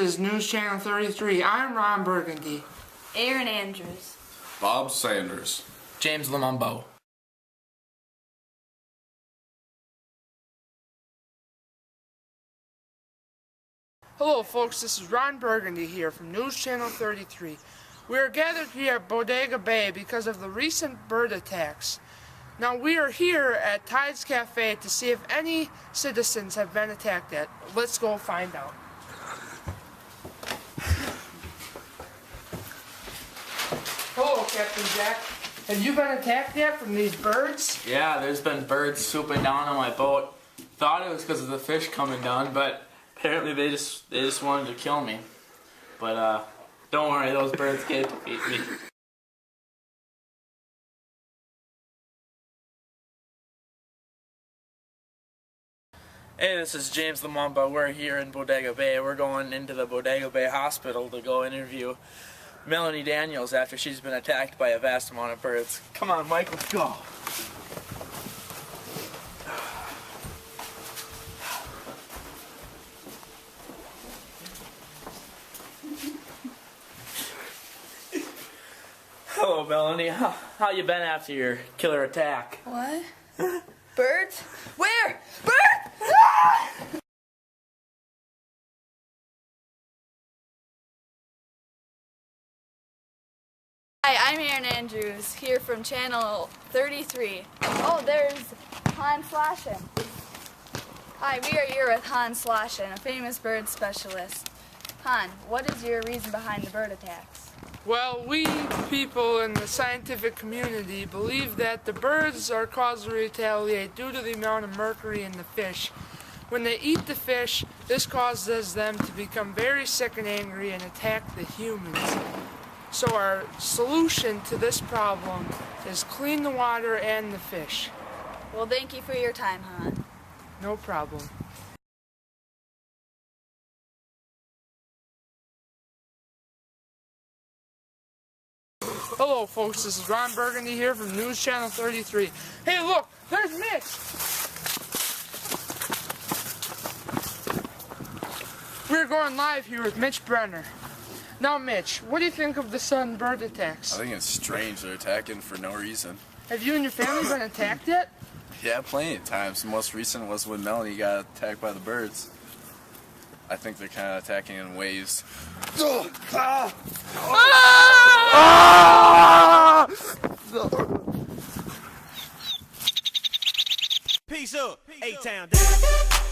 is News Channel 33. I'm Ron Burgundy. Aaron Andrews. Bob Sanders. James Lamumbo. Hello folks, this is Ron Burgundy here from News Channel 33. We are gathered here at Bodega Bay because of the recent bird attacks. Now we are here at Tides Cafe to see if any citizens have been attacked yet. Let's go find out. Hello, Captain Jack. Have you been attacked yet from these birds? Yeah, there's been birds swooping down on my boat. Thought it was because of the fish coming down, but apparently they just wanted to kill me. But don't worry, those birds can't defeat me. Hey, this is James Lamumba. We're here in Bodega Bay. We're going into the Bodega Bay Hospital to go interview Melanie Daniels after she's been attacked by a vast amount of birds. Come on, Mike, let's go. Hello, Melanie. How you been after your killer attack? What? Birds? Where? Birds! Ah! Hi, I'm Aaron Andrews, here from Channel 33. Oh, there's Hans Slashen. Hi, we are here with Hans Slashen, a famous bird specialist. Han, what is your reason behind the bird attacks? Well, we people in the scientific community believe that the birds are caused to retaliate due to the amount of mercury in the fish. When they eat the fish, this causes them to become very sick and angry and attack the humans. So our solution to this problem is clean the water and the fish. Well, thank you for your time, Han. No problem. Hello folks, this is Ron Burgundy here from News Channel 33. Hey look, there's Mitch! We're going live here with Mitch Brenner. Now Mitch, what do you think of the sudden bird attacks? I think it's strange they're attacking for no reason. Have you and your family been attacked yet? Yeah, plenty of times. The most recent was when Melanie got attacked by the birds. I think they're kind of attacking in waves. Peace up, A-Town down.